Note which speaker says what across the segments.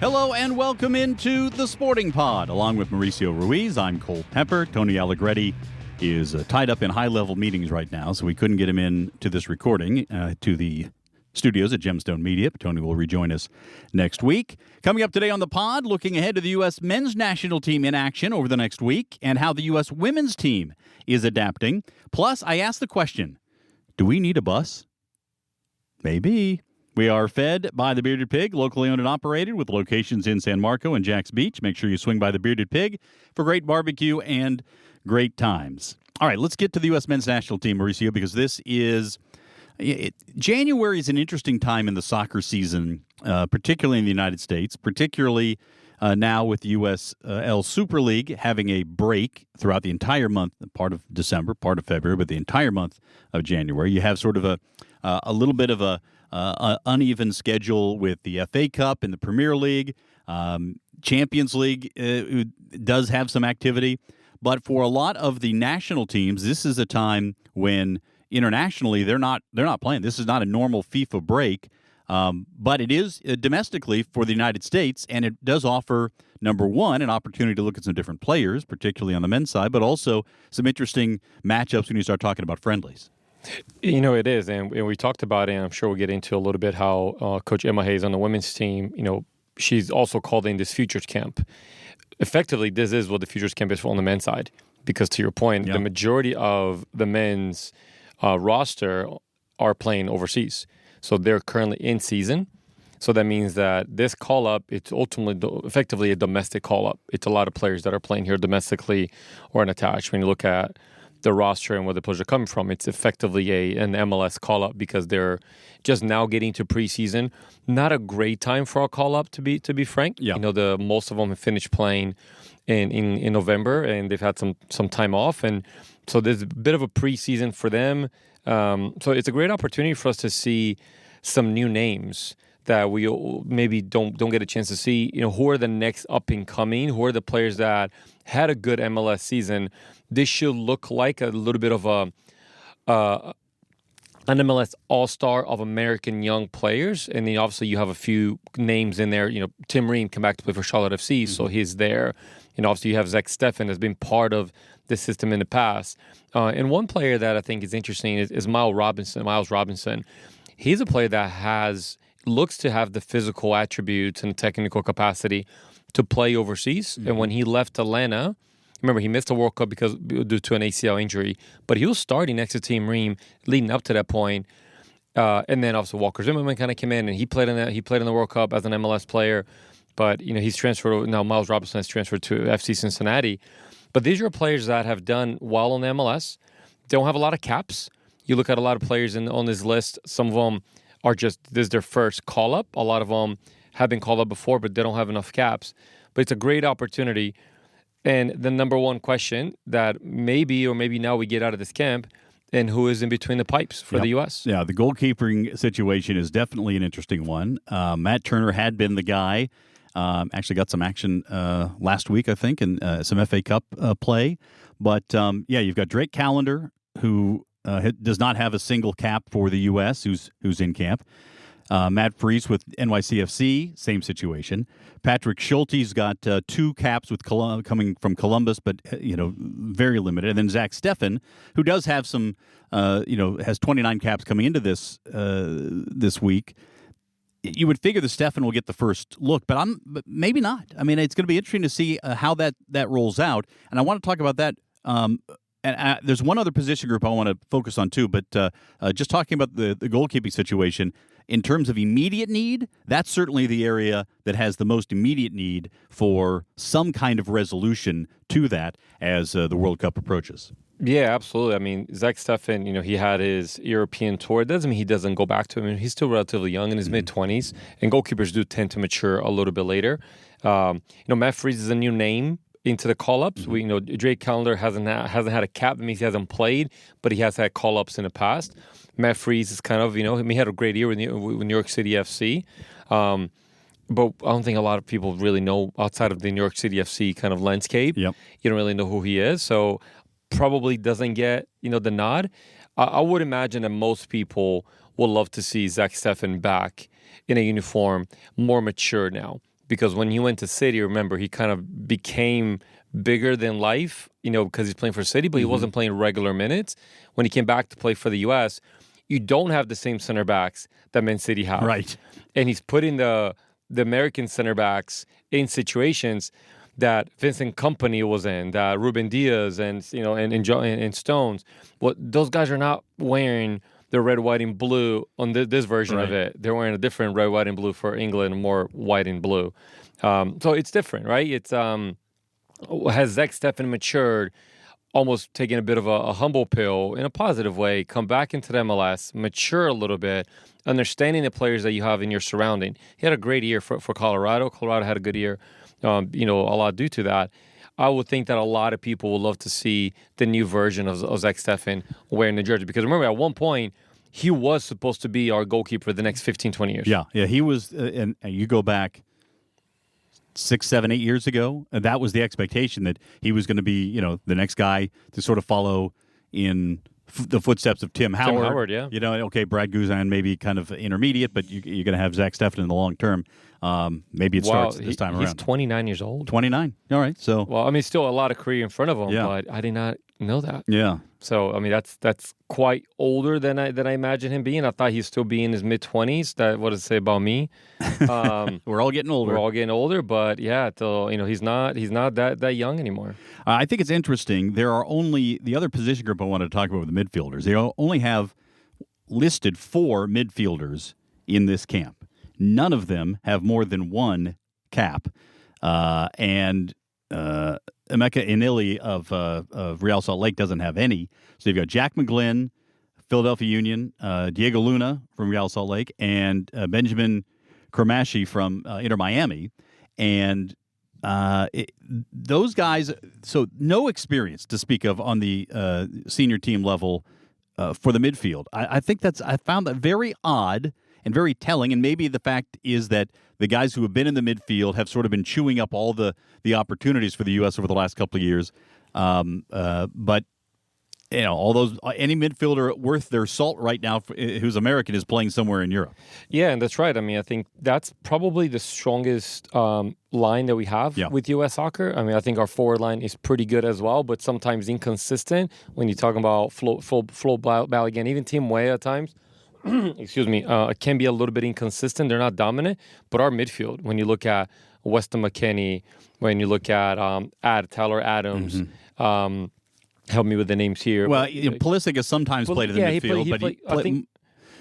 Speaker 1: Hello and welcome into the Sporting Pod. Along with Mauricio Ruiz, I'm Cole Pepper. Tony Allegretti is tied up in high-level meetings right now, so we couldn't get him in to this recording to the studios at Gemstone Media. Tony will rejoin us next week. Coming up today on the pod, looking ahead to the U.S. men's national team in action over the next week and how the U.S. women's team is adapting. Plus, I asked the question, do we need a bus? Maybe. We are fed by the Bearded Pig, locally owned and operated with locations in San Marco and Jax Beach. Make sure you swing by the Bearded Pig for great barbecue and great times. All right, let's get to the U.S. men's national team, Mauricio, because this is January is an interesting time in the soccer season, particularly in the United States, particularly now with the USL Super League having a break throughout the entire month, part of December, part of February, but the entire month of January. You have sort of a little bit of a uneven schedule with the FA Cup and the Premier League. Champions League does have some activity. But for a lot of the national teams, this is a time when internationally they're not playing. This is not a normal FIFA break, but it is domestically for the United States, and it does offer, number one, an opportunity to look at some different players, particularly on the men's side, but also some interesting matchups when you start talking about friendlies.
Speaker 2: You know, it is, and we talked about it, and I'm sure we'll get into a little bit how Coach Emma Hayes on the women's team, you know, she's also called in this Futures Camp. Effectively, this is what the Futures Camp is on the men's side, because to your point, the majority of the men's roster are playing overseas. So they're currently in season. So that means that this call-up, it's ultimately effectively a domestic call-up. It's a lot of players that are playing here domestically or unattached. When you look at the roster and where the players are coming from, it's effectively an MLS call-up because they're just now getting to preseason. Not a great time for a call-up, to be frank.
Speaker 1: Yeah.
Speaker 2: You know, most of them have finished playing in November, and they've had some time off, and so there's a bit of a preseason for them. So it's a great opportunity for us to see some new names that we maybe don't get a chance to see. You know, who are the next up and coming? Who are the players that had a good MLS season? This should look like a little bit of an MLS all-star of American young players. And then obviously you have a few names in there. You know, Tim Ream came back to play for Charlotte FC, so he's there. You know, obviously you have Zach Steffen has been part of the system in the past. And one player that I think is interesting is Miles Robinson. He's a player that looks to have the physical attributes and technical capacity to play overseas. And when he left Atlanta, remember, he missed the World Cup due to an ACL injury, but he was starting next to Team Ream leading up to that point. And then obviously Walker Zimmerman kind of came in, and he played in the World Cup as an MLS player. But you know, he's transferred now. Miles Robinson has transferred to FC Cincinnati. But these are players that have done well on the MLS. They don't have a lot of caps. You look at a lot of players on this list. Some of them are this is their first call up. A lot of them have been called up before, but they don't have enough caps. But it's a great opportunity. And the number one question that maybe now we get out of this camp, and who is in between the pipes for the U.S.?
Speaker 1: Yeah, the goalkeeping situation is definitely an interesting one. Matt Turner had been the guy. Actually got some action last week, I think, in some FA Cup play. But, you've got Drake Callender, who does not have a single cap for the U.S., who's in camp. Matt Freese with NYCFC, same situation. Patrick Schulte's got 2 caps with coming from Columbus, but very limited. And then Zach Steffen, who does have some, has 29 caps coming into this week. You would figure the Steffen will get the first look, but maybe not. I mean, it's going to be interesting to see how that rolls out. And I want to talk about that. And there's one other position group I want to focus on too, but just talking about the goalkeeping situation, in terms of immediate need, that's certainly the area that has the most immediate need for some kind of resolution to that as the World Cup approaches.
Speaker 2: Yeah, absolutely. I mean, Zach Steffen, he had his European tour. It doesn't mean he doesn't go back to it. I mean, he's still relatively young in his mid-20s, and goalkeepers do tend to mature a little bit later. Matt Freese is a new name into the call-ups. Drake Callender hasn't had a cap. That means he hasn't played, but he has had call-ups in the past. Matt Freese is kind of, he had a great year with New York City FC. But I don't think a lot of people really know outside of the New York City FC kind of landscape. Yep. You don't really know who he is. So probably doesn't get, the nod. I would imagine that most people would love to see Zach Steffen back in a uniform, more mature now. because when he went to City, remember, he kind of became bigger than life, because he's playing for City, but he wasn't playing regular minutes. When he came back to play for the U.S., you don't have the same center backs that Man City have.
Speaker 1: Right.
Speaker 2: And he's putting the American center backs in situations that Vincent Kompany was in, that Ruben Diaz and Stones. Well, those guys are not wearing the red, white, and blue on this version of it. They're wearing a different red, white, and blue for England, more white and blue. So it's different, right? It's has Zach Steffen matured, almost taking a bit of a humble pill in a positive way, come back into the MLS, mature a little bit, understanding the players that you have in your surrounding. He had a great year for Colorado. Colorado had a good year, a lot due to that. I would think that a lot of people would love to see the new version of Zach Steffen wearing the jersey. Because remember, at one point, he was supposed to be our goalkeeper the next 15, 20 years.
Speaker 1: Yeah, he was, and you go back 6, 7, 8 years ago, and that was the expectation that he was going to be, the next guy to sort of follow in the footsteps of Tim Howard.
Speaker 2: Tim Howard, yeah.
Speaker 1: Okay, Brad Guzan maybe kind of intermediate, but you're going to have Zach Steffen in the long term. Maybe it starts this time around.
Speaker 2: He's 29 years old.
Speaker 1: 29. All right. So,
Speaker 2: well, still a lot of career in front of him, but I did not know that.
Speaker 1: Yeah.
Speaker 2: So, that's quite older than I imagine him being. I thought he'd still be in his mid-20s. What does it say about me?
Speaker 1: We're all getting older.
Speaker 2: We're all getting older, but yeah, he's not that young anymore.
Speaker 1: I think it's interesting. There are only the other position group I wanted to talk about with the midfielders. They only have listed 4 midfielders in this camp. None of them have more than 1 cap, and Emeka Inili of Real Salt Lake doesn't have any. So you've got Jack McGlynn, Philadelphia Union, Diego Luna from Real Salt Lake, and Benjamin Kramashi from Inter Miami. And those guys, so no experience to speak of on the senior team level for the midfield. I found that very odd and very telling, and maybe the fact is that the guys who have been in the midfield have sort of been chewing up all the opportunities for the U.S. over the last couple of years. But all those any midfielder worth their salt right now who's American is playing somewhere in Europe.
Speaker 2: Yeah, and that's right. I think that's probably the strongest line that we have with U.S. soccer. I think our forward line is pretty good as well, but sometimes inconsistent when you're talking about Flo Balogun, even Tim Weah at times. Excuse me, can be a little bit inconsistent. They're not dominant, but our midfield, when you look at Weston McKennie, when you look at Tyler Adams, help me with the names here.
Speaker 1: Well, Pulisic has sometimes played in the midfield, I think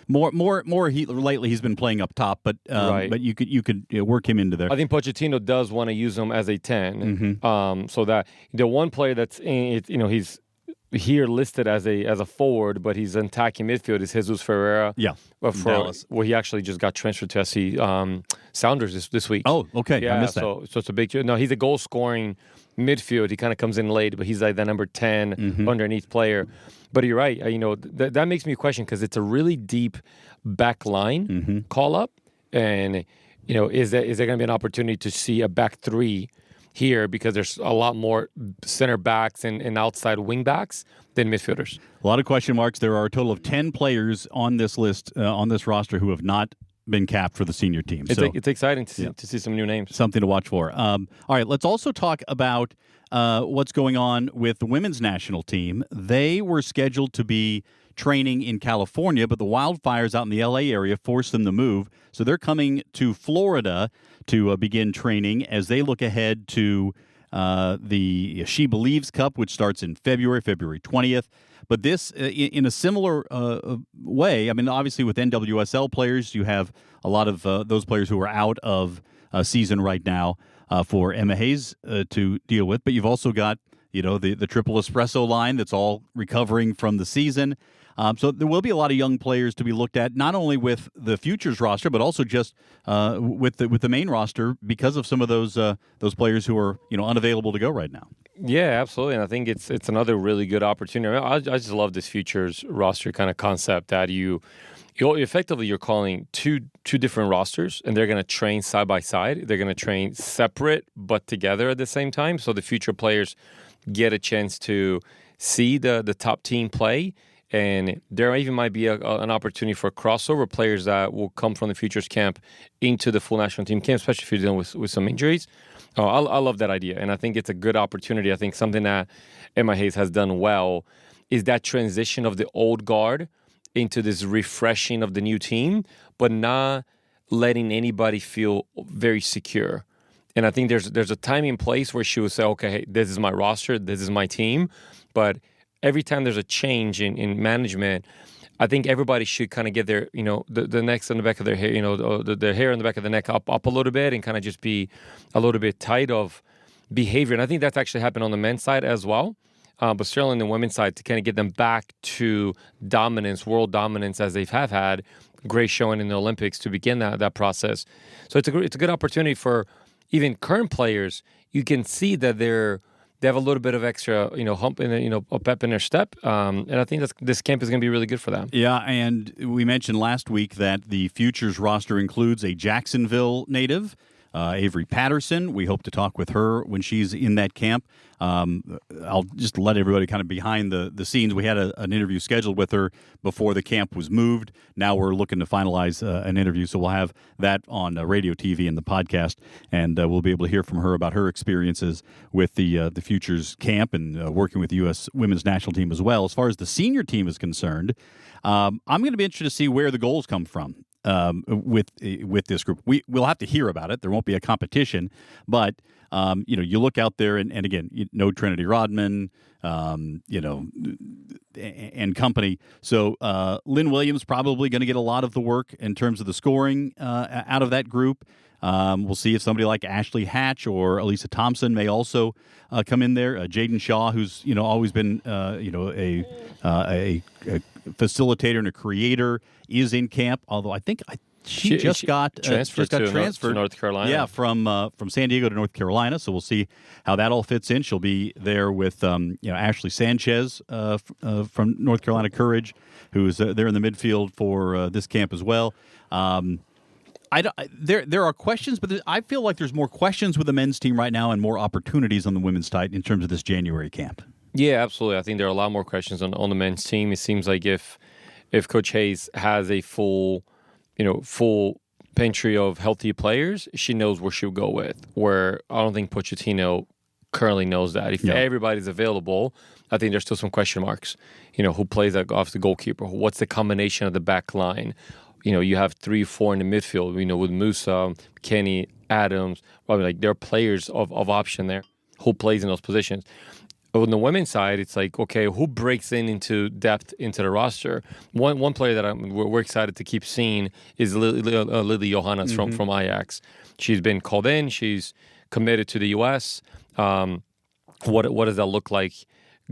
Speaker 1: more lately he's been playing up top, but but you could work him into there.
Speaker 2: I think Pochettino does want to use him as a 10, so that the one player that's in, he's here listed as a forward, but he's attacking midfield is Jesus Ferreira.
Speaker 1: Yeah,
Speaker 2: from Dallas. Well, he actually just got transferred to SC Sounders this week.
Speaker 1: Oh, okay.
Speaker 2: Yeah,
Speaker 1: I missed that.
Speaker 2: So it's a big. No, he's a goal scoring midfield. He kind of comes in late, but he's like the number 10 underneath player. But you're right. That makes me question because it's a really deep back line call up, and is there going to be an opportunity to see a back 3 here because there's a lot more center backs and outside wing backs than midfielders?
Speaker 1: A lot of question marks. There are a total of 10 players on this list, on this roster, who have not been capped for the senior team.
Speaker 2: It's exciting to see some new names.
Speaker 1: Something to watch for. All right, let's also talk about what's going on with the women's national team. They were scheduled to be training in California, but the wildfires out in the L.A. area forced them to move. So they're coming to Florida to begin training as they look ahead to the She Believes Cup, which starts in February 20th. But this, in a similar way, obviously with NWSL players, you have a lot of those players who are out of season right now for Emma Hayes to deal with. But you've also got, the triple espresso line that's all recovering from the season. So there will be a lot of young players to be looked at, not only with the futures roster, but also just with the main roster because of some of those players who are unavailable to go right now.
Speaker 2: Yeah, absolutely, and I think it's another really good opportunity. I just love this futures roster kind of concept that you're calling two different rosters, and they're going to train side by side. They're going to train separate but together at the same time, so the future players get a chance to see the top team play And there even might be an opportunity for crossover players that will come from the Futures camp into the full national team camp, especially if you're dealing with some injuries. I love that idea, and I think it's a good opportunity. I think something that Emma Hayes has done well is that transition of the old guard into this refreshing of the new team, but not letting anybody feel very secure. And I think there's a time and place where she will say, okay, hey, this is my roster, this is my team. But every time there's a change in management, I think everybody should kind of get their, the necks on the back of their hair, the hair on the back of the neck up a little bit and kind of just be a little bit tight of behavior. And I think that's actually happened on the men's side as well. But certainly on the women's side, to kind of get them back to dominance, world dominance, as they have had, great showing in the Olympics to begin that process. So it's a good opportunity for even current players. You can see that they have a little bit of extra, hump in a pep in their step, and I think this camp is going to be really good for them.
Speaker 1: Yeah, and we mentioned last week that the Futures roster includes a Jacksonville native, Avery Patterson. We hope to talk with her when she's in that camp. I'll just let everybody kind of behind the scenes. We had an interview scheduled with her before the camp was moved. Now we're looking to finalize an interview, so we'll have that on radio, TV, and the podcast, and we'll be able to hear from her about her experiences with the Futures camp and working with the U.S. women's national team as well. As far as the senior team is concerned, I'm going to be interested to see where the goals come from. With this group, we'll have to hear about it. There won't be a competition, but you look out there, and again, Trinity Rodman, and company. So Lynn Williams probably going to get a lot of the work in terms of the scoring out of that group. We'll see if somebody like Ashley Hatch or Elisa Thompson may also come in there. Jaden Shaw, who's always been a facilitator and a creator, is in camp. Although I think she just got transferred
Speaker 2: to North Carolina.
Speaker 1: Yeah, from San Diego to North Carolina. So we'll see how that all fits in. She'll be there with Ashley Sanchez from North Carolina Courage, who's there in the midfield for this camp as well. There are questions, but I feel like there's more questions with the men's team right now and more opportunities on the women's side in terms of this January camp.
Speaker 2: Yeah, absolutely. I think there are a lot more questions on the men's team. It seems like if Coach Hayes has a full pantry of healthy players, she knows where she'll go with. Where I don't think Pochettino currently knows that. If everybody's available, I think there's still some question marks. Who plays off the goalkeeper? What's the combination of the back line? You have 3-4 in the midfield, with Musa, Kenny, Adams. There are players of option there. Who plays in those positions? But on the women's side, it's like, okay, who breaks into depth into the roster? One player that we're excited to keep seeing is Lily Johannes from Ajax. She's been called in. She's committed to the U.S. What does that look like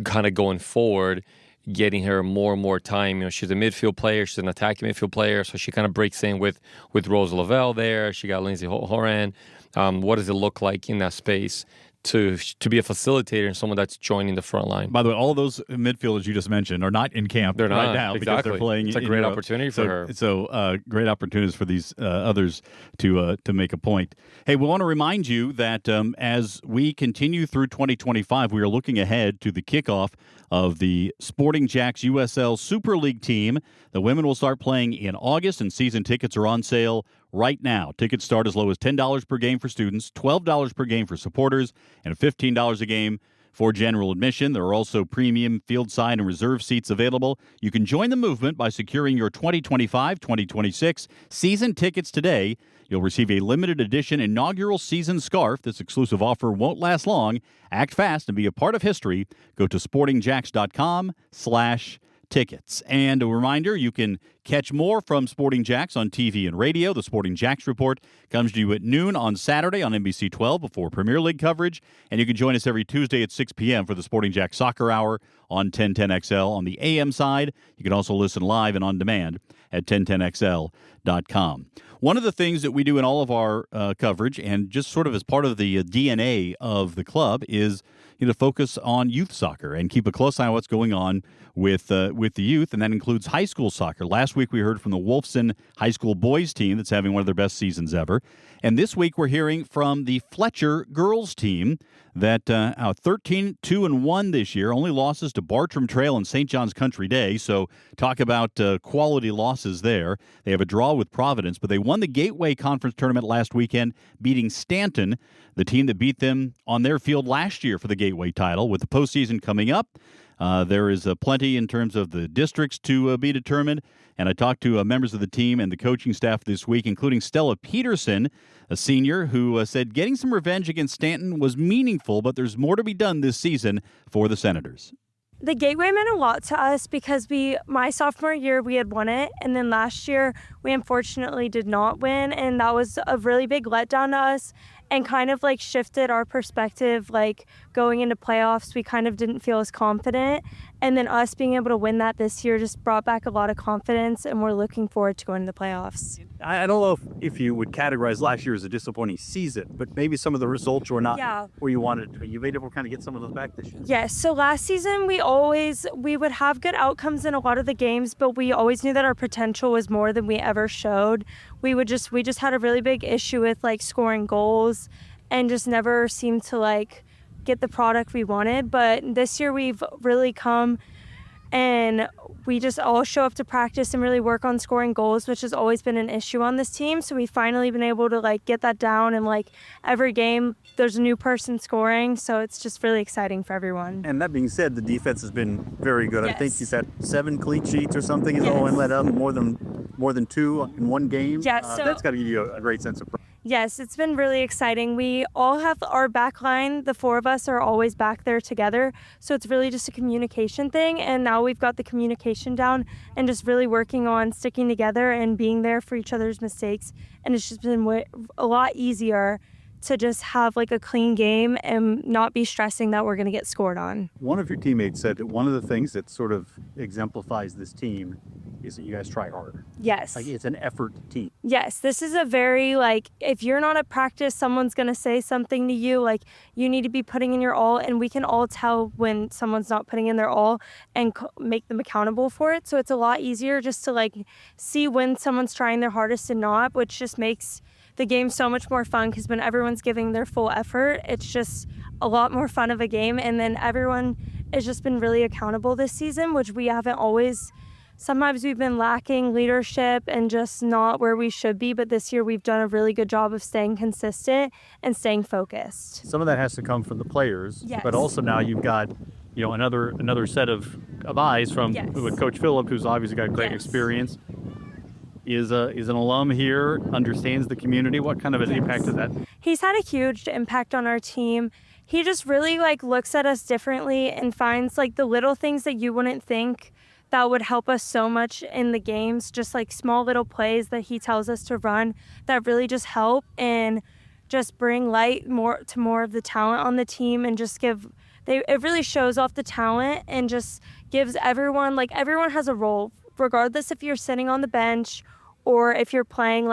Speaker 2: kind of going forward? Getting her more and more time. She's a midfield player. She's an attacking midfield player, so she kind of breaks in with Rose Lavelle there. She got Lindsay Horan. What does it look like in that space to be a facilitator and someone that's joining the front line?
Speaker 1: By the way, all of those midfielders you just mentioned are not in camp right now because they're playing.
Speaker 2: It's a great opportunity for her.
Speaker 1: So great opportunities for these others to make a point. Hey, we want to remind you that as we continue through 2025, we are looking ahead to the kickoff of the Sporting Jacks USL Super League team. The women will start playing in August, and season tickets are on sale right now. Tickets start as low as $10 per game for students, $12 per game for supporters, and $15 a game for general admission. There are also premium field side and reserve seats available. You can join the movement by securing your 2025-2026 season tickets today. You'll receive a limited edition inaugural season scarf. This exclusive offer won't last long. Act fast and be a part of history. Go to sportingjacks.com/tickets. And a reminder, you can catch more from Sporting Jacks on TV and radio. The Sporting Jacks Report comes to you at noon on Saturday on NBC 12 before Premier League coverage. And you can join us every Tuesday at 6 p.m. for the Sporting Jacks Soccer Hour on 1010XL on the AM side. You can also listen live and on demand at 1010XL.com. One of the things that we do in all of our coverage, and just sort of as part of the DNA of the club, is to focus on youth soccer and keep a close eye on what's going on with the youth, and that includes high school soccer. Last week we heard from the Wolfson High School boys team that's having one of their best seasons ever. And this week we're hearing from the Fletcher girls team that 13-2-1 this year, only losses to Bartram Trail and St. John's Country Day. So talk about quality losses there. They have a draw with Providence, but they won the Gateway Conference Tournament last weekend, beating Stanton, the team that beat them on their field last year for the Gateway title. With the postseason coming up, there is plenty in terms of the districts to be determined. And I talked to members of the team and the coaching staff this week, including Stella Peterson, a senior, who said getting some revenge against Stanton was meaningful, but there's more to be done this season for the Senators.
Speaker 3: The Gateway meant a lot to us because my sophomore year, we had won it. And then last year, we unfortunately did not win. And that was a really big letdown to us and kind of like shifted our perspective. Like going into playoffs, we kind of didn't feel as confident. And then us being able to win that this year just brought back a lot of confidence. And we're looking forward to going to the playoffs.
Speaker 4: I don't know if you would categorize last year as a disappointing season, but maybe some of the results were not where you wanted to. You made able to kind of get some of those back this year.
Speaker 3: Yes. So last season, we would have good outcomes in a lot of the games, but we always knew that our potential was more than we ever showed. We just had a really big issue with like scoring goals and just never seemed to like get the product we wanted. But this year we've really come and we just all show up to practice and really work on scoring goals, which has always been an issue on this team. So we've finally been able to like get that down, and like every game there's a new person scoring. So it's just really exciting for everyone.
Speaker 4: And that being said, the defense has been very good.
Speaker 3: Yes.
Speaker 4: I think you've had 7 clean sheets or something. Is all let up more than 2 in one game.
Speaker 3: Yeah,
Speaker 4: that's got to give you a great sense of pride.
Speaker 3: Yes, it's been really exciting. We all have our back line. The 4 of us are always back there together. So it's really just a communication thing. And now we've got the communication down and just really working on sticking together and being there for each other's mistakes. And it's just been a lot easier to just have like a clean game and not be stressing that we're going to get scored on.
Speaker 4: One of your teammates said that one of the things that sort of exemplifies this team is that you guys try hard.
Speaker 3: Yes.
Speaker 4: Like it's an effort team.
Speaker 3: Yes, this is a very, like, if you're not at practice, someone's going to say something to you, like, you need to be putting in your all, and we can all tell when someone's not putting in their all and make them accountable for it. So it's a lot easier just to, like, see when someone's trying their hardest and not, which just makes the game so much more fun because when everyone's giving their full effort, it's just a lot more fun of a game. And then everyone has just been really accountable this season, which we haven't always. Sometimes we've been lacking leadership and just not where we should be, but this year we've done a really good job of staying consistent and staying focused.
Speaker 4: Some of that has to come from the players,
Speaker 3: yes.
Speaker 4: But also now you've got, another set of eyes from with Coach Phillip, who's obviously got great experience. Is an alum here, understands the community. What kind of an impact is that?
Speaker 3: He's had a huge impact on our team. He just really looks at us differently and finds the little things that you wouldn't think that would help us so much in the games, just small little plays that he tells us to run that really just help and just bring light more of the talent on the team and just it really shows off the talent and just gives everyone has a role, regardless if you're sitting on the bench or if you're playing.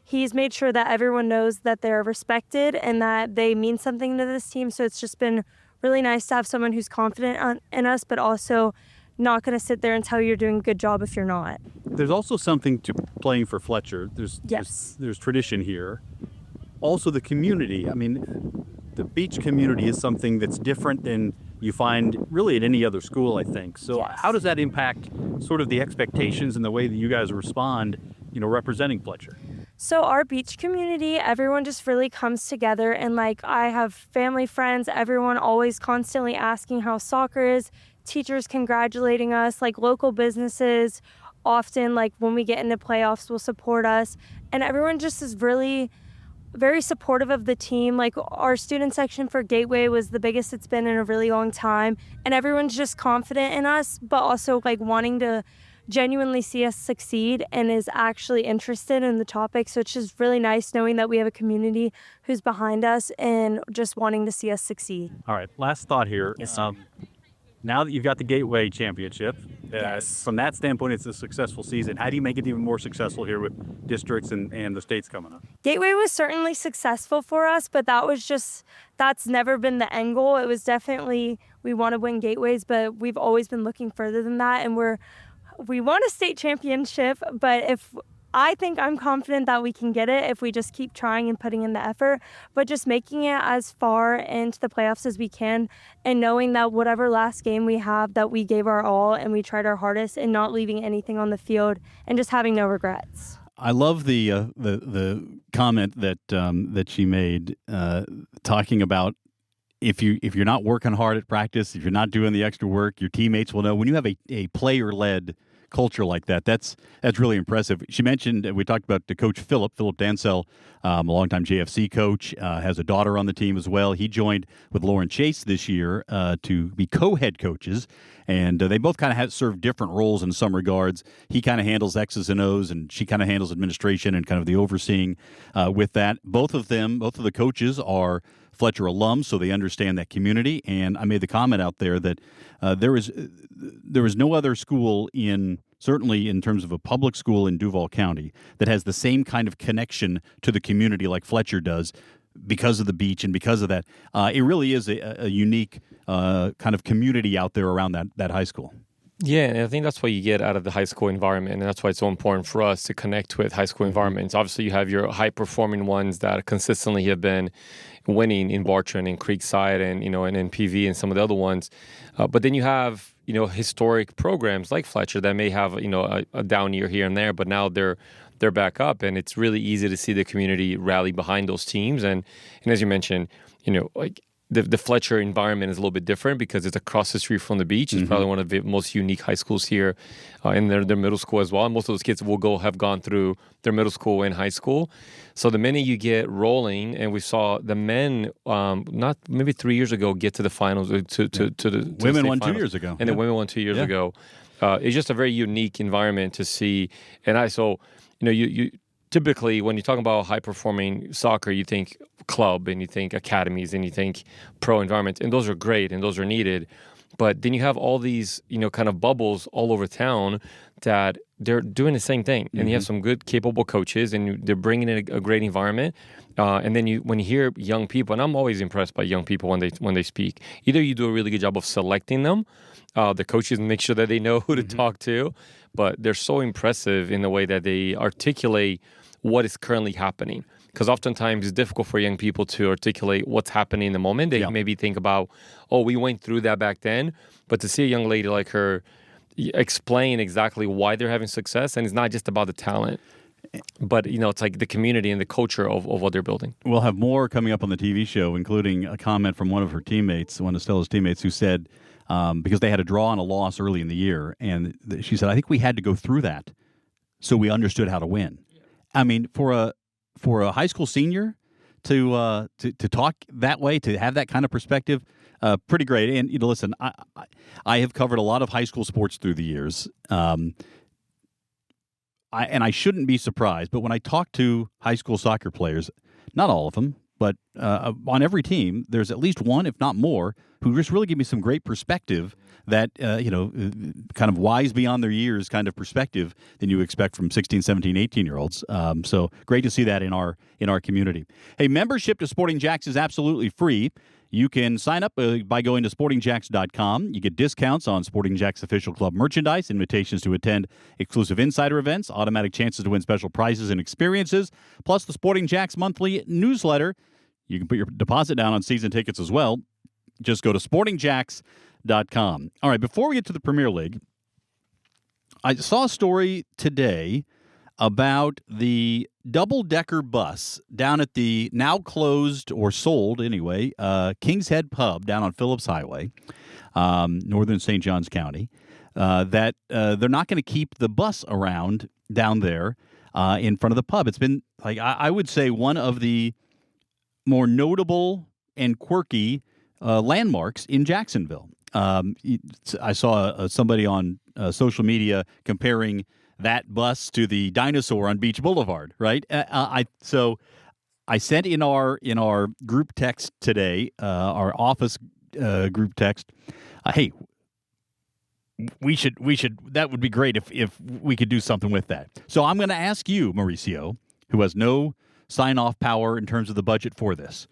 Speaker 3: He's made sure that everyone knows that they're respected and that they mean something to this team. So it's just been really nice to have someone who's confident in us, but also not going to sit there and tell you you're doing a good job if you're not.
Speaker 4: There's also something to playing for Fletcher. There's tradition here. Also the community. I mean, the beach community is something that's different than you find really at any other school, I think. So how does that impact sort of the expectations and the way that you guys respond, representing Fletcher?
Speaker 3: So our beach community, everyone just really comes together, and I have family, friends, everyone always constantly asking how soccer is, teachers congratulating us, local businesses often, when we get into playoffs, will support us, and everyone just is really very supportive of the team. Our student section for Gateway was the biggest it's been in a really long time, and everyone's just confident in us, but also wanting to genuinely see us succeed and is actually interested in the topic. So it's just really nice knowing that we have a community who's behind us and just wanting to see us succeed.
Speaker 4: All right, last thought here.
Speaker 3: Yes, sir.
Speaker 4: Now that you've got the Gateway Championship, from that standpoint, it's a successful season. How do you make it even more successful here with districts and the states coming up?
Speaker 3: Gateway was certainly successful for us, but that's never been the end goal. It was definitely, we want to win Gateways, but we've always been looking further than that. And we want a state championship, but I think I'm confident that we can get it if we just keep trying and putting in the effort, but just making it as far into the playoffs as we can and knowing that whatever last game we have, that we gave our all and we tried our hardest and not leaving anything on the field and just having no regrets.
Speaker 1: I love the comment that she made, talking about if you're not working hard at practice, if you're not doing the extra work, your teammates will know. When you have a player-led culture like that, that's really impressive. She mentioned, we talked about the coach Philip Dansell, a longtime JFC coach, has a daughter on the team as well. He joined with Lauren Chase this year to be co-head coaches, and they both kind of have served different roles in some regards. He kind of handles X's and O's, and she kind of handles administration and kind of the overseeing with that. Both of the coaches are Fletcher alums, so they understand that community. And I made the comment out there that there is no other school certainly in terms of a public school in Duval County that has the same kind of connection to the community like Fletcher does because of the beach and because of that. It really is a unique kind of community out there around that high school.
Speaker 2: Yeah, and I think that's what you get out of the high school environment, and that's why it's so important for us to connect with high school environments. Obviously, you have your high-performing ones that consistently have been winning in Bartram and Creekside and in PV and some of the other ones. But then you have historic programs like Fletcher that may have a down year here and there, but now they're back up, and it's really easy to see the community rally behind those teams. And as you mentioned, like the Fletcher environment is a little bit different because it's across the street from the beach. It's probably one of the most unique high schools here, in their middle school as well. And most of those kids have gone through their middle school and high school. So the minute you get rolling, and we saw the men, not maybe 3 years ago, get to the finals, to the
Speaker 1: women won
Speaker 2: finals.
Speaker 1: 2 years ago,
Speaker 2: and the women won 2 years ago. It's just a very unique environment to see. And you typically, when you're talking about high-performing soccer, you think club and you think academies and you think pro environments, and those are great and those are needed. But then you have all these, kind of bubbles all over town that they're doing the same thing. And you have some good, capable coaches, and they're bringing in a great environment. And then when you hear young people, and I'm always impressed by young people when they speak, either you do a really good job of selecting them, the coaches make sure that they know who to talk to, but they're so impressive in the way that they articulate what is currently happening. Because oftentimes it's difficult for young people to articulate what's happening in the moment. They maybe think about, we went through that back then. But to see a young lady like her explain exactly why they're having success, and it's not just about the talent, but it's like the community and the culture of what they're building.
Speaker 1: We'll have more coming up on the TV show, including a comment from one of her teammates, one of Stella's teammates, who said, because they had a draw and a loss early in the year, and she said, I think we had to go through that so we understood how to win. I mean, for a high school senior to talk that way, to have that kind of perspective, pretty great. And listen, I have covered a lot of high school sports through the years, and I shouldn't be surprised. But when I talk to high school soccer players, not all of them, but on every team, there's at least one, if not more, who just really give me some great perspective that, kind of wise beyond their years kind of perspective than you expect from 16, 17, 18-year-olds. So great to see that in our community. Hey, membership to Sporting Jacks is absolutely free. You can sign up by going to sportingjacks.com. You get discounts on Sporting Jacks official club merchandise, invitations to attend exclusive insider events, automatic chances to win special prizes and experiences, plus the Sporting Jacks monthly newsletter. You can put your deposit down on season tickets as well. Just go to sportingjacks.com. All right, before we get to the Premier League, I saw a story today about the double-decker bus down at the now closed or sold, anyway, King's Head Pub down on Phillips Highway, northern St. Johns County, that they're not going to keep the bus around down there in front of the pub. It's been, like, I would say, one of the more notable and quirky landmarks in Jacksonville. I saw somebody on social media comparing that bus to the dinosaur on Beach Boulevard, right? So I sent in our group text today, our office group text, hey, we should that would be great if we could do something with that. So I'm going to ask you, Mauricio, who has no sign-off power in terms of the budget for this.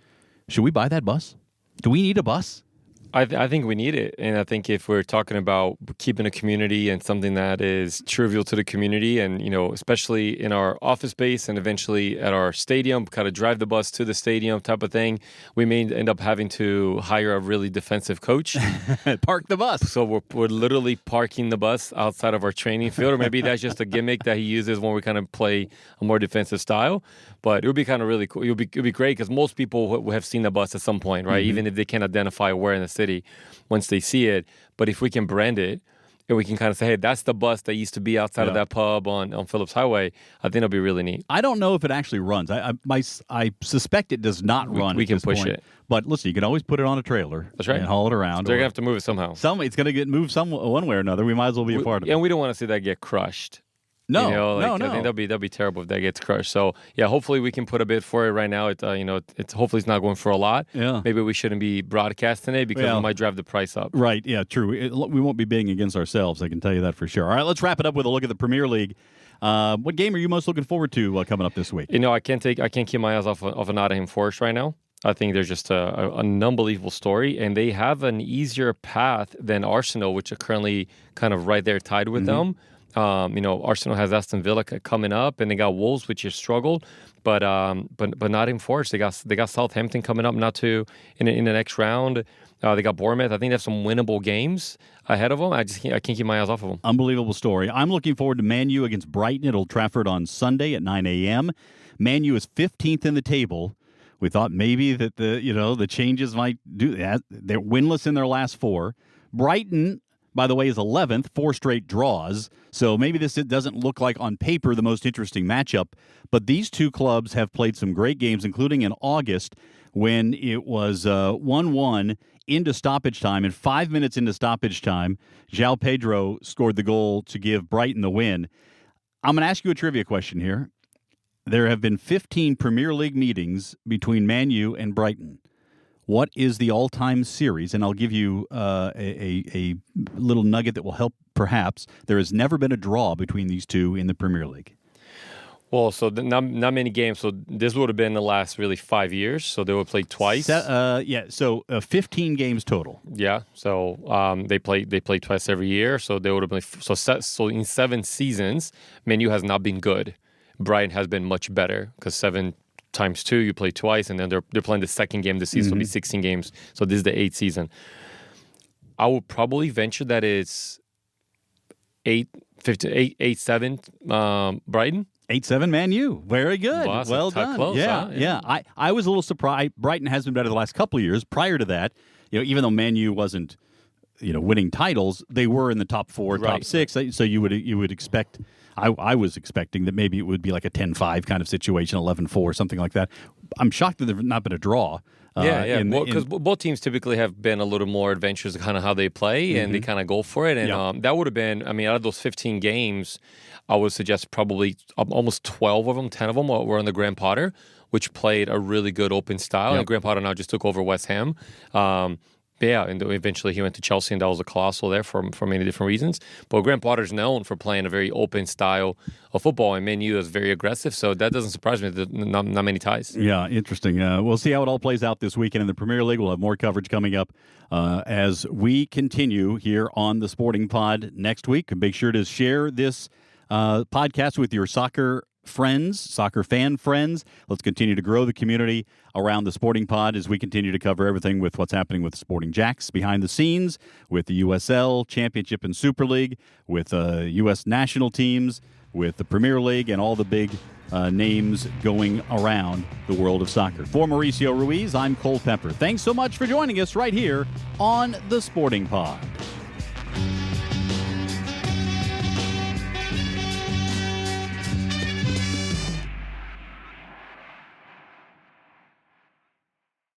Speaker 1: Should we buy that bus? Do we need a bus?
Speaker 2: I think we need it. And I think if we're talking about keeping a community and something that is trivial to the community and, especially in our office space and eventually at our stadium, kind of drive the bus to the stadium type of thing, we may end up having to hire a really defensive coach.
Speaker 1: Park the bus.
Speaker 2: So we're literally parking the bus outside of our training field, or maybe that's just a gimmick that he uses when we kind of play a more defensive style. But it would be kind of really cool. It would be great because most people have seen the bus at some point, right? Mm-hmm. Even if they can't identify where in the city once they see it. But if we can brand it and we can kind of say, hey, that's the bus that used to be outside of that pub on Phillips Highway, I think it'll be really neat.
Speaker 1: I don't know if it actually runs. I suspect it does not run.
Speaker 2: We can push it.
Speaker 1: But listen, you can always put it on a trailer.
Speaker 2: That's right.
Speaker 1: And haul it around.
Speaker 2: So they're going to have to move it somehow.
Speaker 1: It's going to get moved one way or another. We might as well be a part of it.
Speaker 2: And we don't want to see that get crushed.
Speaker 1: No,
Speaker 2: no. I think that'd be terrible if that gets crushed. So yeah, hopefully we can put a bid for it right now. It's hopefully it's not going for a lot.
Speaker 1: Yeah.
Speaker 2: Maybe we shouldn't be broadcasting it because we might drive the price up.
Speaker 1: Right. Yeah. True. We won't be bidding against ourselves. I can tell you that for sure. All right. Let's wrap it up with a look at the Premier League. What game are you most looking forward to coming up this week?
Speaker 2: I can't keep my eyes off of Nottingham Forest right now. I think there's just an unbelievable story, and they have an easier path than Arsenal, which are currently kind of right there tied with them. Arsenal has Aston Villa coming up, and they got Wolves, which has struggled. But Nottingham Forest, they got Southampton coming up in the next round. They got Bournemouth. I think they have some winnable games ahead of them. I can't keep my eyes off of them.
Speaker 1: Unbelievable story. I'm looking forward to Man U against Brighton at Old Trafford on Sunday at 9 a.m. Man U is 15th in the table. We thought maybe that the changes might do that. They're winless in their last 4. Brighton, by the way, is 11th, 4 straight draws. So maybe it doesn't look like on paper the most interesting matchup. But these two clubs have played some great games, including in August when it was 1-1 into stoppage time. And 5 minutes into stoppage time, João Pedro scored the goal to give Brighton the win. I'm going to ask you a trivia question here. There have been 15 Premier League meetings between Man U and Brighton. What is the all-time series? And I'll give you a little nugget that will help, perhaps. There has never been a draw between these two in the Premier League.
Speaker 2: Well, so not many games. So this would have been the last really 5 years. So they would play twice.
Speaker 1: 15 games total.
Speaker 2: Yeah. So they play twice every year. So they would have been so in 7 seasons, Man U has not been good. Brighton has been much better because 7 times 2, you play twice, and then they're playing the second game this season. So it'll be 16 games. So this is the 8th season. I would probably venture that it's 8-7 Brighton.
Speaker 1: 8-7 Man U. Very good. Well done.
Speaker 2: Close,
Speaker 1: yeah. I was a little surprised. Brighton has been better the last couple of years. Prior to that, even though Man U wasn't, winning titles, they were in the top 4, top 6. So you would expect. I was expecting that maybe it would be like a 10-5 kind of situation, 11-4, something like that. I'm shocked that there's not been a draw.
Speaker 2: Because both teams typically have been a little more adventurous in kind of how they play, and they kind of go for it. And that would have been, out of those 15 games, I would suggest probably almost 12 of them, 10 of them were on the Graham Potter, which played a really good open style. Yep. And Graham Potter now just took over West Ham. And eventually he went to Chelsea, and that was a colossal there for many different reasons. But Graham Potter's known for playing a very open style of football, and Man U is very aggressive, so that doesn't surprise me. Not many ties.
Speaker 1: Yeah, interesting. We'll see how it all plays out this weekend in the Premier League. We'll have more coverage coming up as we continue here on the Sporting Pod next week. And make sure to share this podcast with your soccer fan friends. Let's continue to grow the community around the Sporting Pod as we continue to cover everything with what's happening with Sporting Jacks behind the scenes, with the USL Championship and Super League, with U.S. national teams, with the Premier League, and all the big names going around the world of soccer. For Mauricio Ruiz, I'm Cole Pepper. Thanks so much for joining us right here on the Sporting Pod.